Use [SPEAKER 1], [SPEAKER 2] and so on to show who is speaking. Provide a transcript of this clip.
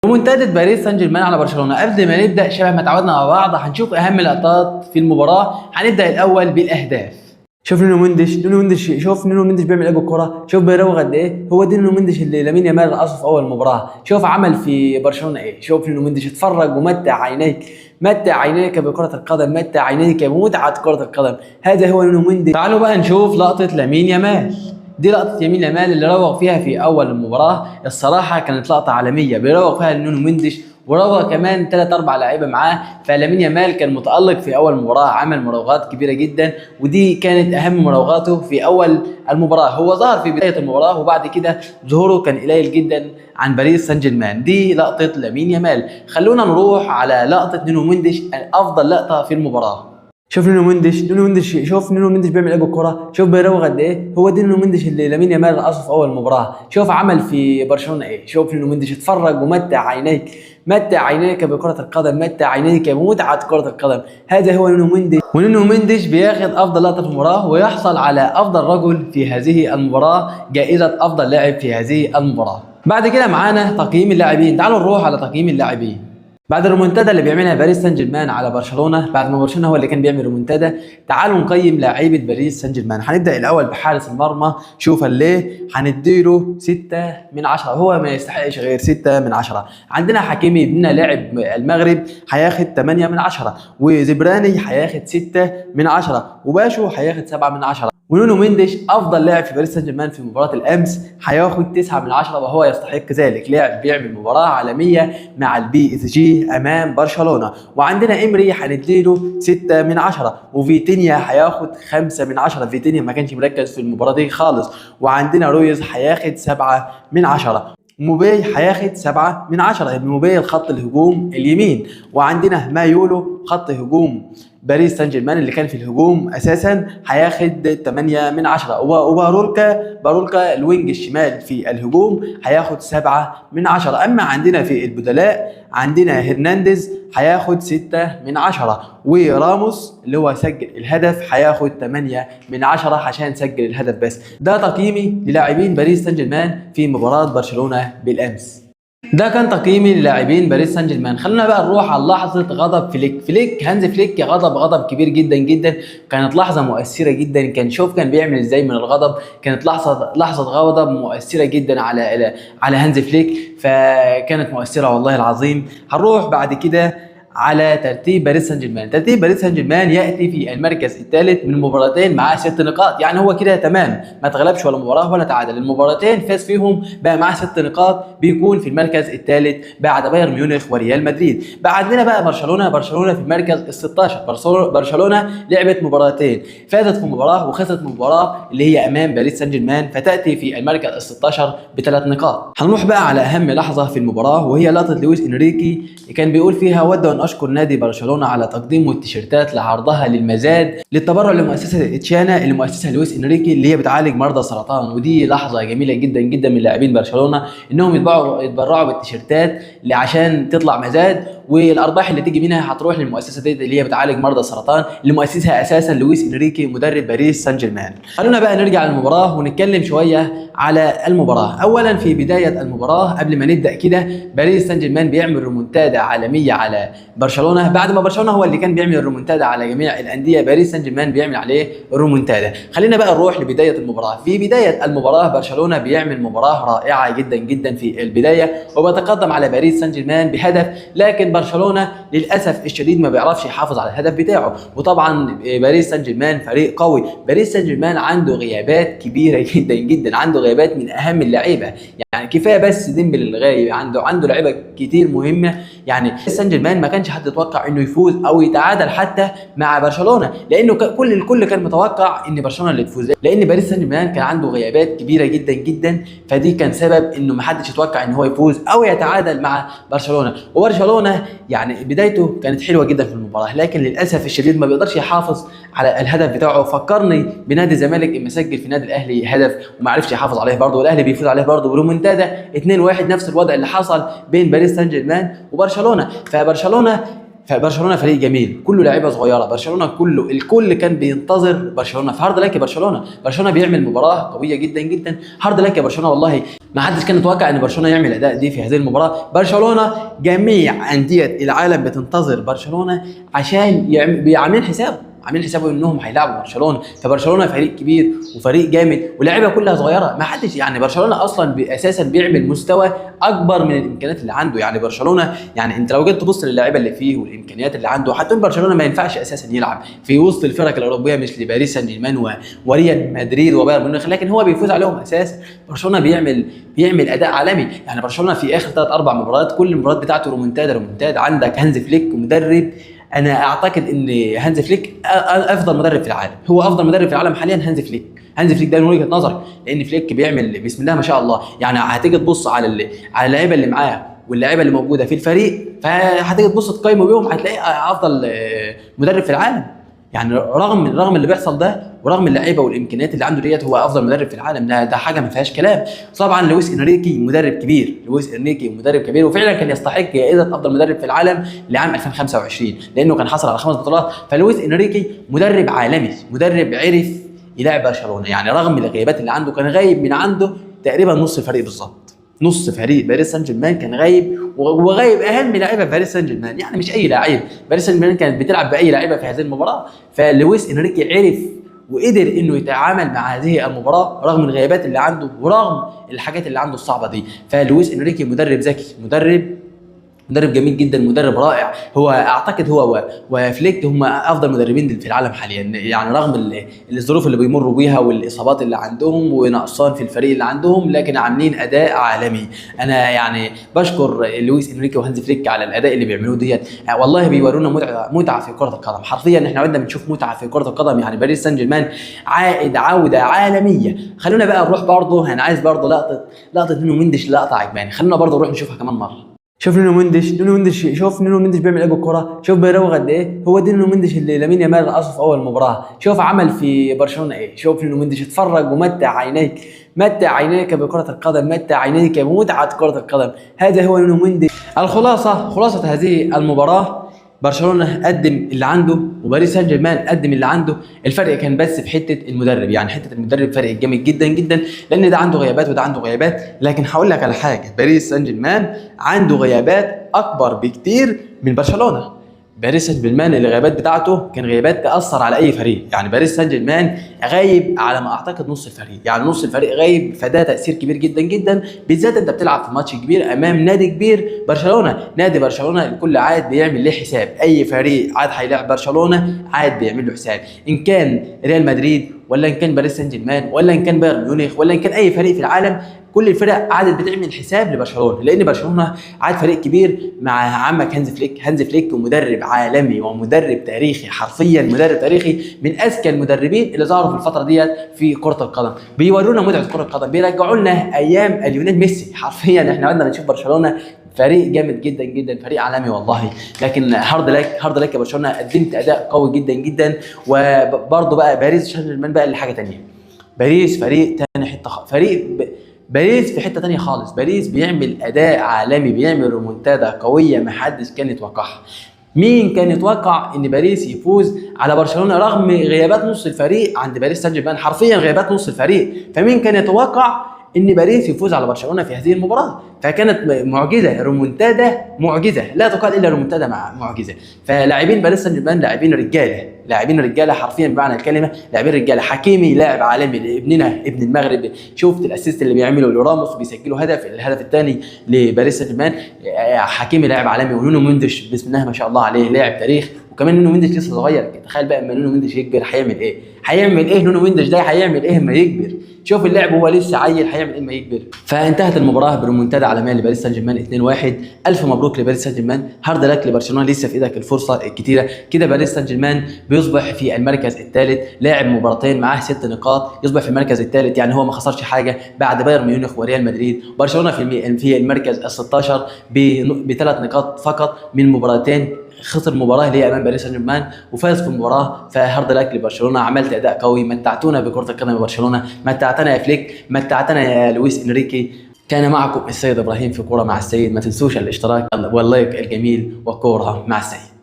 [SPEAKER 1] ريمونتادا باريس سان جيرمان على برشلونه. قبل ما نبدا شبه ما تعودنا مع بعض هنشوف اهم لقطات في المباراه. هنبدا الاول بالاهداف. شوف نونو مندش بيعمل ايه بالكره، شوف بيراوغ قد ايه. هو دي نونو مندش اللي لامين يامال رقصه في اول مباراه. شوف عمل في برشلونه ايه. شوف نونو مندش اتفرج ومتع عينيك، متع عينيك بكره القدم، متع عينيك بمتعه كره القدم. هذا هو نونو مندش. تعالوا بقى نشوف لقطه لامين يامال. دي لقطة يمين يامال اللي روغ فيها في أول المباراة. الصراحة كانت لقطة عالمية بيروغ فيها نونو مندش، وروغ كمان 3-4 لعيبة معاه. فلامين يامال كان متألق في أول مباراة، عمل مراوغات كبيرة جدا، ودي كانت أهم مراوغاته في أول المباراة. هو ظهر في بداية المباراة وبعد كده ظهوره كان قليل جدا عن باريس سان جيرمان. دي لقطة لامين يامال. خلونا نروح على لقطة نونو مندش، أفضل لقطة في المباراة. شوف نونو مندش بيعمل ايه بالكره، شوف بيراوغ قد ايه. هو دي نونو مندش اللي لامين يامال رقصه في اول مباراه. شوف عمل في برشلونه ايه. شوف نونو مندش اتفرج ومتع عينيك، متع عينيك بكره القدم، متع عينيك بمتعه كره القدم. هذا هو نونو مندش. ونونو مندش بياخد افضل لقطه في المباراه، ويحصل على افضل رجل في هذه المباراه، جائزه افضل لاعب في هذه المباراه. بعد كده معانا تقييم اللاعبين. تعالوا نروح على تقييم اللاعبين. بعد الريمونتادا اللي بيعملها باريس سان جيرمان على برشلونه، بعد ما برشلونه هو اللي كان بيعمل ريمونتادا، تعالوا نقيم لاعيبه باريس سان جيرمان. هنبدا الاول بحارس المرمى. شوف اللي هنديله 6 من 10، هو ما يستحقش غير 6 من 10. عندنا حكيمي ابننا لاعب المغرب هياخد 8 من 10، وزبراني هياخد 6 من 10، وباشو هياخد 7 من 10. ونونو مندش افضل لاعب في باريس سان جيرمان في مباراه الامس هياخد 9 من 10، وهو يستحق ذلك. لاعب بيعمل مباراه عالميه مع البي اس جي امام برشلونه. وعندنا امري هنديله 6 من 10، وفيتينيا هياخد 5 من 10. فيتينيا ما كانش مركز في المباراه دي خالص. وعندنا رويز هياخد 7 من 10. موبي هياخد 7 من 10. موبي الخط الهجوم اليمين. وعندنا مايولو خط هجوم باريس سان جيرمان اللي كان في الهجوم اساسا هياخد 8 من 10. وبارولكا الوينج الشمال في الهجوم هياخد 7 من 10. اما عندنا في البدلاء عندنا هرنانديز هياخد 6 من 10، وراموس اللي هو سجل الهدف هياخد 8 من 10 عشان سجل الهدف بس. ده تقييمي للاعبين باريس سان جيرمان في مباراة برشلونة بالامس. ده كان تقييمي للاعبين باريس سان جيرمان. خلينا بقى نروح على لحظه غضب هانز فليك. غضب كبير جدا جدا. كانت لحظه مؤثره جدا. كان بيعمل ازاي من الغضب. كانت لحظه غضب مؤثره جدا على هانز فليك، فكانت مؤثره والله العظيم. هنروح بعد كده على ترتيب باريس سان جيرمان. ترتيب باريس سان جيرمان ياتي في المركز الثالث من مباراتين معاه 6 نقاط، يعني هو كده تمام، ما تغلبش ولا مباراه ولا تعادل. المباراتين فاز فيهم بقى معاه 6 نقاط، بيكون في المركز الثالث بعد بايرن ميونخ وريال مدريد. بعدنا بقى برشلونه في المركز ال 16. برشلونه لعبت مباراتين، فازت في مباراه وخسرت مباراه اللي هي امام باريس سان جيرمان، فتاتي في المركز ال 16 ب3 نقاط. هنروح بقى على اهم لحظه في المباراه، وهي لقطه لويس انريكي كان بيقول فيها: ود ان اشكر نادي برشلونه على تقديمه التيشيرتات لعرضها للمزاد للتبرع لمؤسسه اتشانا اللي مؤسسها لويس انريكي اللي هي بتعالج مرضى السرطان. ودي لحظه جميله جدا جدا من لاعبين برشلونه انهم يتبرعوا بالتيشيرتات عشان تطلع مزاد، والارباح اللي تيجي منها هتروح للمؤسسه دي اللي هي بتعالج مرضى السرطان اللي مؤسسها اساسا لويس انريكي مدرب باريس سان جيرمان. خلونا بقى نرجع للمباراه ونتكلم شويه على المباراه. اولا في بدايه المباراه قبل ما نبدا كده، باريس سان جيرمان بيعمل ريمونتادا عالميه على برشلونه. بعد ما برشلونه هو اللي كان بيعمل الريمونتادا على جميع الانديه، باريس سان جيرمان بيعمل عليه الريمونتادا. خلينا بقى نروح لبدايه المباراه. في بدايه المباراه برشلونه بيعمل مباراه رائعه جدا جدا في البدايه، وبيتقدم على باريس سان جيرمان بهدف، لكن برشلونه للاسف الشديد ما بيعرفش يحافظ على الهدف بتاعه. وطبعا باريس سان جيرمان فريق قوي. باريس سان جيرمان عنده غيابات كبيره جدا جدا، عنده غيابات من اهم اللعيبه، يعني كفايه بس ديمبلي اللي غايب، عنده لعيبه كتير مهمه. يعني سان جيرمان ما كانش حد يتوقع انه يفوز او يتعادل حتى مع برشلونه، لانه الكل كان متوقع ان برشلونه اللي تفوز، لان باريس سان جيرمان كان عنده غيابات كبيره جدا جدا. فدي كان سبب انه ما حدش يتوقع ان هو يفوز او يتعادل مع برشلونه. وبرشلونه يعني بدايته كانت حلوه جدا في المباراه، لكن للاسف الشديد ما بيقدرش يحافظ على الهدف بتاعه. فكرني بنادي الزمالك اما سجل في نادي الاهلي هدف وما عرفش يحافظ عليه برضه، والاهلي بيفوز عليه برضه برومنتادا 2-1، نفس الوضع اللي حصل بين باريس سان جيرمان وبرشلونه. فبرشلونه فبرشلونه فريق جميل كله لعيبه صغيره، برشلونه كله الكل كان بينتظر برشلونه، فهارد لك يا برشلونه بيعمل مباراه قويه جدا جدا. هارد لك يا برشلونه، والله ما حدش كان يتوقع ان برشلونه يعمل اداء دي في هذه المباراه. برشلونه جميع انديه العالم بتنتظر برشلونه عشان عاملين حسابه انهم هيلعبوا برشلونه، فبرشلونه فريق كبير وفريق جامد واللعيبه كلها صغيره، ما حدش يعني برشلونه اصلا اساسا بيعمل مستوى اكبر من الامكانيات اللي عنده. يعني برشلونه يعني انت لو جيت تبص للاعيبه اللي فيه والامكانيات اللي عنده، حتى برشلونه ما ينفعش اساسا يلعب في وسط الفرق الاوروبيه مثل باريس سان جيرمان وريال مدريد وبايرن ميونخ، لكن هو بيفوز عليهم اساسا. برشلونه بيعمل اداء عالمي. يعني برشلونه في اخر 3-4 مباريات كل المباريات بتاعته رومونتادا. عندك هانز فليك مدرب، انا اعتقد ان هانز فليك افضل مدرب في العالم، هو افضل مدرب في العالم حاليا هانز فليك ده من وجهه نظري، لان فليك بيعمل بسم الله ما شاء الله. يعني هتيجي تبص على اللعيبه اللي معاه واللعيبه اللي موجوده في الفريق، فهتيجي تبص تقيمه بيهم هتلاقيه افضل مدرب في العالم. يعني رغم اللي بيحصل ده ورغم اللعيبه والامكانيات اللي عنده ديت، هو افضل مدرب في العالم. ده حاجه ما فيهاش كلام. طبعا لويس انريكي مدرب كبير وفعلا كان يستحق جائزه افضل مدرب في العالم لعام 2025 لانه كان حصل على 5 بطولات. فلويس انريكي مدرب عالمي، مدرب عرف يلاعب برشلونه. يعني رغم الغيابات اللي عنده، كان غايب من عنده تقريبا نص الفريق بالظبط، نص فريق باريس سان جيرمان كان غايب، وغايب اهم لاعيبه باريس سان جيرمان، يعني مش اي لاعب. باريس سان جيرمان كانت بتلعب باي لاعيبه في هذه المباراه، فلويس انريكي عرف وقدر انه يتعامل مع هذه المباراه رغم الغيابات اللي عنده ورغم الحاجات اللي عنده الصعبه دي. فلويس انريكي مدرب ذكي، مدرب جميل جدا، مدرب رائع. هو اعتقد هو وفليك هم افضل مدربين في العالم حاليا، يعني رغم الظروف اللي بيمروا بيها والاصابات اللي عندهم ونقصان في الفريق اللي عندهم، لكن عاملين اداء عالمي. انا يعني بشكر لويس انريكي وهانز فليك على الاداء اللي بيعملوه ديت. والله بيورونا متعه في كره القدم، حرفيا احنا عندنا بنشوف متعه في كره القدم. يعني باريس سان جيرمان عائد عوده عالميه. خلونا بقى نروح برضه، انا عايز برضه لقطه نونو مندش، لقطه عجباني، خلونا برضه نروح نشوفها كمان مره. شوف نونو مندش شوف نونو مندش بيعمل ايه بالكره، شوف بيراوغ قد ايه. هو دي نونو مندش اللي لامين يامال رقصه في اول مباراه، شوف عمل في برشلونه ايه. شوف نونو مندش، اتفرج ومتع عينيك بكره القدم، متع عينيك بمتعه كره القدم. هذا هو نونو مندش. خلاصه هذه المباراه، برشلونه قدم اللي عنده وباريس سان جيرمان قدم اللي عنده. الفرق كان بس في حته المدرب، يعني حته المدرب فرق جامد جدا جدا، لان ده عنده غيابات وده عنده غيابات. لكن هقول لك على حاجه، باريس سان جيرمان عنده غيابات اكبر بكتير من برشلونه. باريس سان جيرمان الغيابات بتاعته كان غيابات تاثر على اي فريق. يعني باريس سان جيرمان غايب على ما اعتقد نص الفريق، يعني نص الفريق غايب، فده تاثير كبير جدا جدا، بالذات انت بتلعب في ماتش كبير امام نادي كبير برشلونه. نادي برشلونه الكل عاد بيعمل له حساب، اي فريق عاد هيلاعب برشلونه عاد بيعمل له حساب، ان كان ريال مدريد ولا ان كان باريس سان جيرمان ولا ان كان بايرن ميونخ ولا ان كان اي فريق في العالم. كل الفرق عادت بتعمل حساب لبرشلونه، لان برشلونه عاد فريق كبير مع عمك هانز فليك ومدرب عالمي ومدرب تاريخي، حرفيا مدرب تاريخي من اذكى المدربين اللي ظهروا في الفتره ديت في كره القدم. بيورونا متعه كره القدم، بيرجعوا لنا ايام ليونيل ميسي. حرفيا احنا عندنا بنشوف برشلونه فريق جامد جدا جدا، فريق عالمي والله. لكن هارد لك يا برشلونه، قدمت اداء قوي جدا جدا. وبرضه بقى باريس سان جيرمان بقى اللي حاجه ثانيه، باريس فريق ثاني باريس في حته ثانيه خالص. باريس بيعمل اداء عالمي، بيعمل رومونتادا قويه ما حدش كان يتوقعها. مين كان يتوقع ان باريس يفوز على برشلونه رغم غيابات نص الفريق عند باريس سان جيرمان، حرفيا غيابات نص الفريق. فمين كان يتوقع ان باريس يفوز على برشلونه في هذه المباراه؟ فكانت معجزه، رومونتادا معجزه، لا تقال الا رومونتادا معجزه. فلاعبين باريس سان جيرمان لاعبين رجاله حرفيا بمعنى الكلمه، لاعبين رجاله. حكيمي لاعب عالمي، ابننا ابن المغرب، شفت الاسيست اللي بيعمله لراموس، بيسجلوا الهدف الثاني لباريس سان جيرمان. حكيمي لاعب عالمي، ونونو مندش بسم الله ما شاء الله عليه لاعب تاريخ. وكمان نونو مندش لسه صغير، تخيل بقى اما نونو مندش يكبر هيعمل ايه نونو مندش ده هيعمل ايه اما يكبر. شوف اللاعب هو لسه عيل هيعمل ايه اما يكبر. فانتهت المباراه برومونتادا عالميه لباريس سان جيرمان 2-1. الف مبروك لباريس سان جيرمان، هارد لك لبرشلونه، لسه في ايدك الفرصه الكتيره. كده باريس سان جيرمان بيصبح في المركز الثالث، لاعب مباراتين معاه 6 نقاط، يصبح في المركز الثالث. يعني هو ما خسرش حاجه بعد بايرن ميونخ وريال مدريد. برشلونه في المركز ال16 ب3 نقاط فقط من مباراتين، خسر مباراه اللي هي امام باريس سان جيرمان وفاز في المباراه. فهارد لك لبرشلونه، عملت اداء قوي، متعتونا بكره القدم يا برشلونه، متعتنا يا فليك، متعتنا يا لويس انريكي. كان معكم السيد ابراهيم في كوره مع السيد. ما تنسوش الاشتراك واللايك الجميل، وكوره مع السيد.